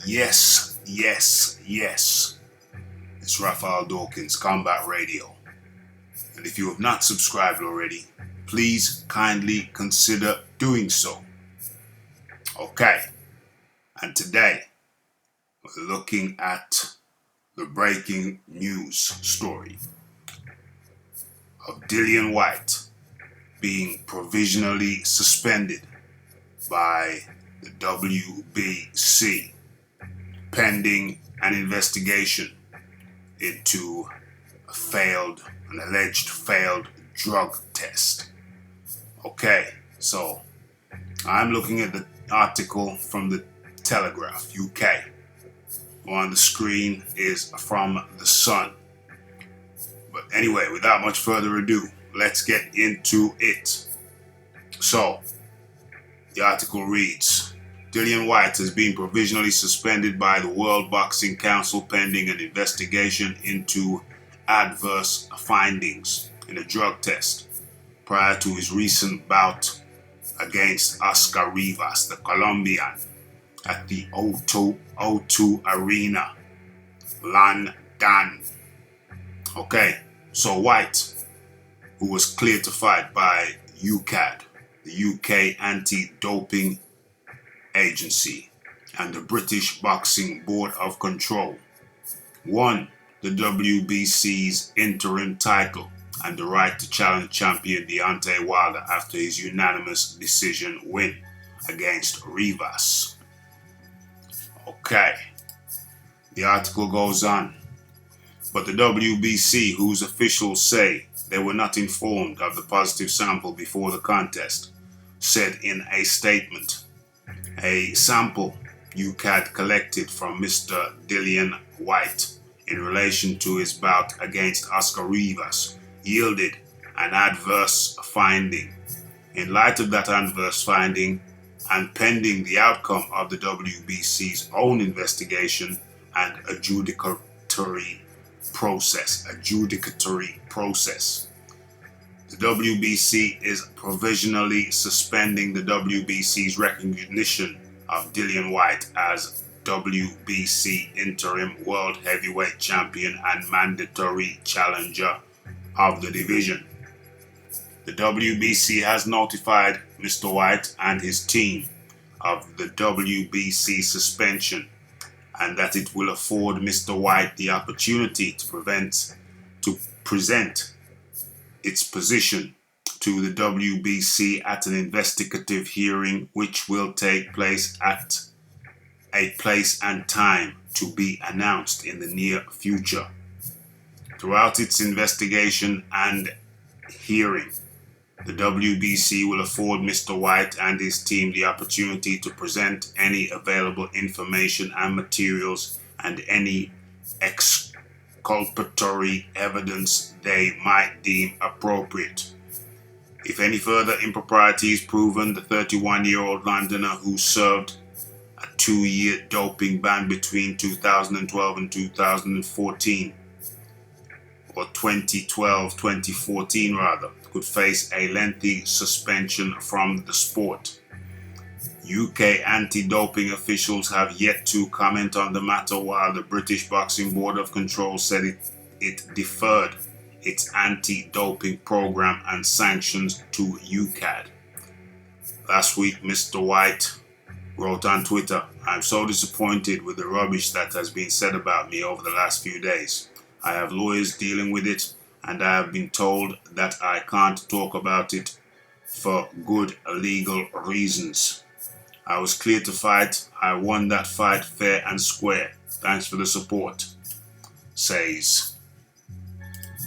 Yes, yes, yes. It's Raphael Dawkins, Combat Radio. And if you have not subscribed already, please kindly consider doing so. Okay, and today we're looking at the breaking news story of Dillian Whyte being provisionally suspended by the WBC pending an investigation into an alleged failed drug test. Okay, so I'm looking at the article from the Telegraph UK. On the screen is from the Sun. But anyway, without much further ado, let's get into it. So, the article reads, Dillian Whyte has been provisionally suspended by the World Boxing Council pending an investigation into adverse findings in a drug test prior to his recent bout against Oscar Rivas, the Colombian, at the O2 Arena, London. Okay, so Whyte, who was cleared to fight by UKAD, the UK Anti-Doping Agency, and the British Boxing Board of Control, won the WBC's interim title and the right to challenge champion Deontay Wilder after his unanimous decision win against Rivas. Okay, the article goes on. But the WBC, whose officials say they were not informed of the positive sample before the contest, said in a statement, a sample UKAD collected from Mr. Dillian Whyte in relation to his bout against Oscar Rivas yielded an adverse finding. In light of that adverse finding, and pending the outcome of the WBC's own investigation and adjudicatory process, the WBC is provisionally suspending the WBC's recognition of Dillian Whyte as WBC interim world heavyweight champion and mandatory challenger of the division. The WBC has notified Mr. Whyte and his team of the WBC suspension and that it will afford Mr. Whyte the opportunity to present its position to the WBC at an investigative hearing which will take place at a place and time to be announced in the near future. Throughout its investigation and hearing, the WBC will afford Mr. Whyte and his team the opportunity to present any available information and materials and any exculpatory evidence they might deem appropriate. If any further impropriety is proven, the 31-year-old Londoner who served a 2-year doping ban between 2012 and 2014, or 2014 rather, could face a lengthy suspension from the sport. UK anti-doping officials have yet to comment on the matter, while the British Boxing Board of Control said it deferred its anti-doping program and sanctions to UKAD. Last week, Mr. Whyte wrote on Twitter, "I'm so disappointed with the rubbish that has been said about me over the last few days. I have lawyers dealing with it, and I have been told that I can't talk about it for good legal reasons. I was cleared to fight. I won that fight fair and square. Thanks for the support," says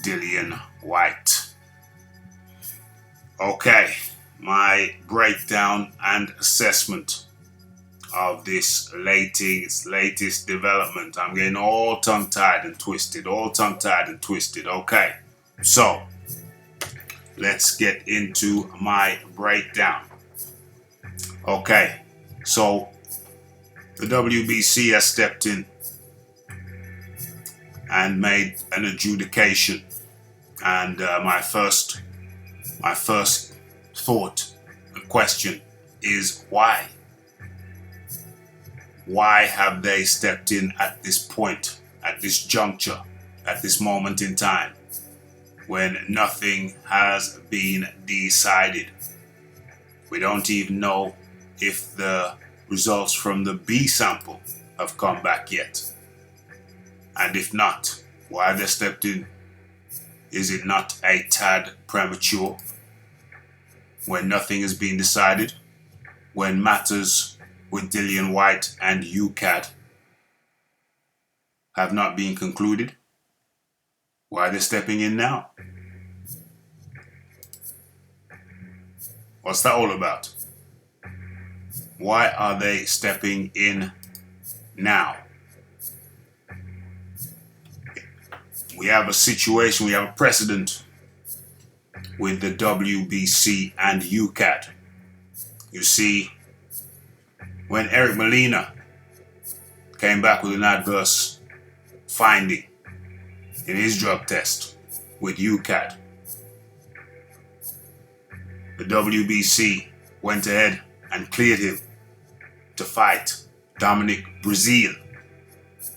Dillian Whyte. Okay, my breakdown and assessment of this latest development. I'm getting all tongue-tied and twisted. Okay, so let's get into my breakdown. Okay, so the WBC has stepped in and made an adjudication, and my first thought and question is why? Why have they stepped in at this point, at this juncture, at this moment in time, when nothing has been decided? We don't even know if the results from the B sample have come back yet. And if not, why they stepped in? Is it not a tad premature? When nothing has been decided, when matters with Dillian Whyte and UCAD have not been concluded, why are they stepping in now? What's that all about? Why are they stepping in now? We have a situation, we have a precedent with the WBC and UCAD. You see, when Eric Molina came back with an adverse finding in his drug test with UCAD, the WBC went ahead and cleared him to fight Dominic Breazeale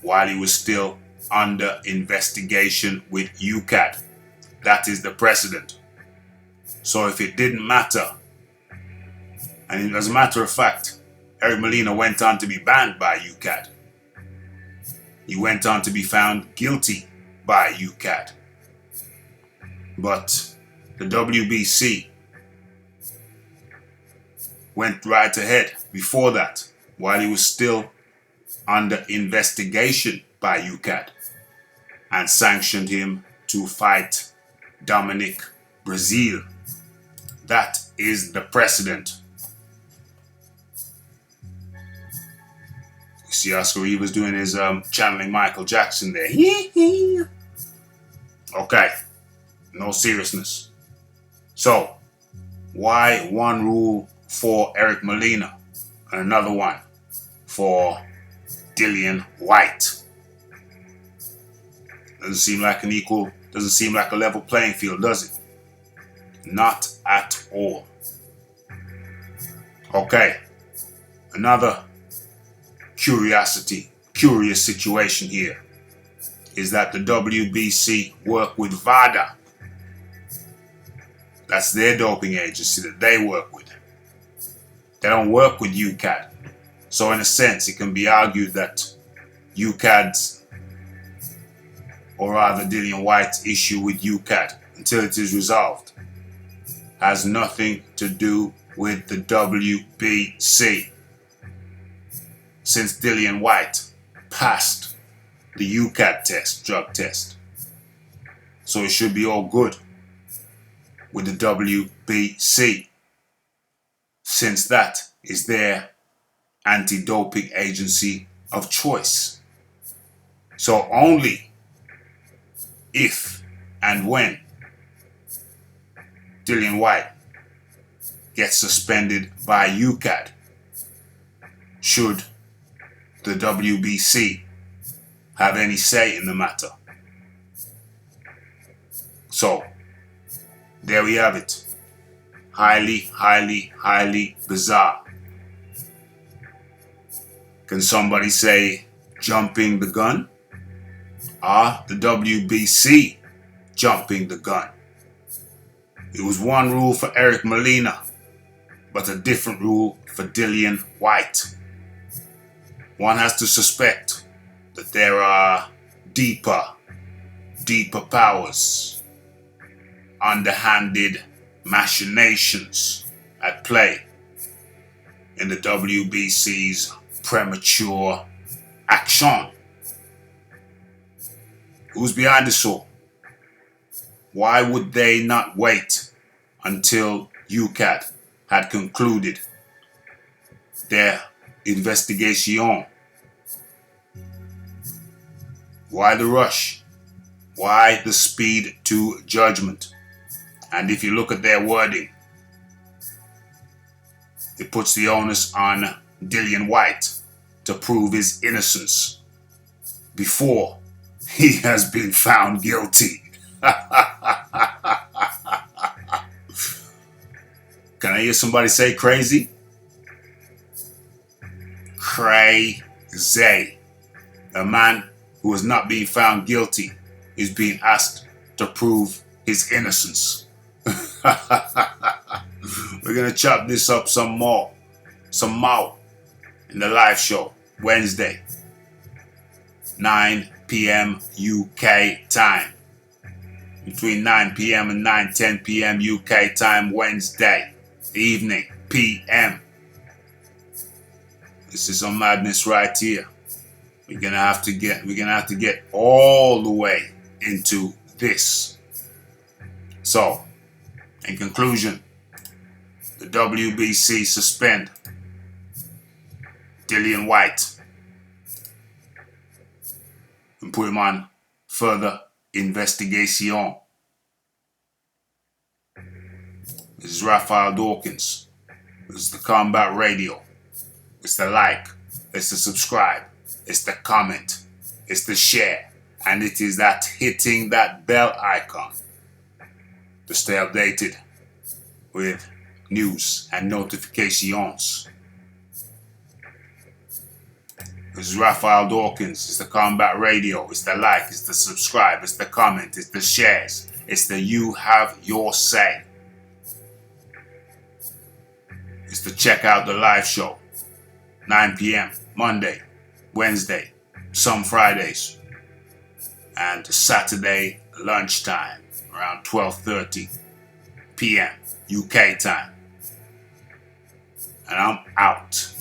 while he was still under investigation with UCAD. That is the precedent. So if it didn't matter, and as a matter of fact, Eric Molina went on to be banned by UCAD. He went on to be found guilty by UCAD. But the WBC went right ahead before that, while he was still under investigation by UCAD, and sanctioned him to fight Dominic Breazeale. That is the precedent. You see Oscar Rivas doing his channeling Michael Jackson there. Okay, no seriousness. So, why one rule for Eric Molina and another one for Dillian Whyte? Doesn't seem like doesn't seem like a level playing field, does it? Not at all. Okay, another curious situation here is that the WBC work with VADA. That's their doping agency that they work with. They don't work with UCAD. So in a sense, it can be argued that UCAD's, or rather Dillian Whyte's issue with UCAD, until it is resolved, has nothing to do with the WBC. Since Dillian Whyte passed the UCAD test, drug test. So it should be all good with the WBC, since that is their anti-doping agency of choice. So only if and when Dillian Whyte gets suspended by UCAD should the WBC have any say in the matter. So there we have it. Highly bizarre. Can somebody say jumping the gun? Are the WBC jumping the gun? It was one rule for Eric Molina, but a different rule for Dillian Whyte. One has to suspect that there are deeper powers, underhanded machinations at play in the WBC's premature action. Who's behind this all? Why would they not wait until UCAD had concluded their investigation? Why the rush? Why the speed to judgment? And if you look at their wording, it puts the onus on Dillian Whyte to prove his innocence before he has been found guilty. Can I hear somebody say crazy? Crazy. Zay, a man who has not been found guilty, is being asked to prove his innocence. We're gonna chop this up some more in the live show Wednesday, 9 p.m. UK time. Between 9 p.m. and 9:10 p.m. UK time Wednesday evening p.m. This is some madness right here. We're gonna have to get all the way into this. So, in conclusion, the WBC suspend Dillian Whyte and put him on further investigation. This is Raphael Dawkins. This is the Combat Radio. It's the like, it's the subscribe, it's the comment, it's the share, and it is that hitting that bell icon to stay updated with news and notifications. This is Raphael Dawkins. It's the Combat Radio. It's the like, it's the subscribe, it's the comment, it's the shares, it's the you have your say. It's to check out the live show. 9 p.m. Monday, Wednesday, some Fridays, and Saturday lunchtime around 12:30 p.m. UK time. And I'm out.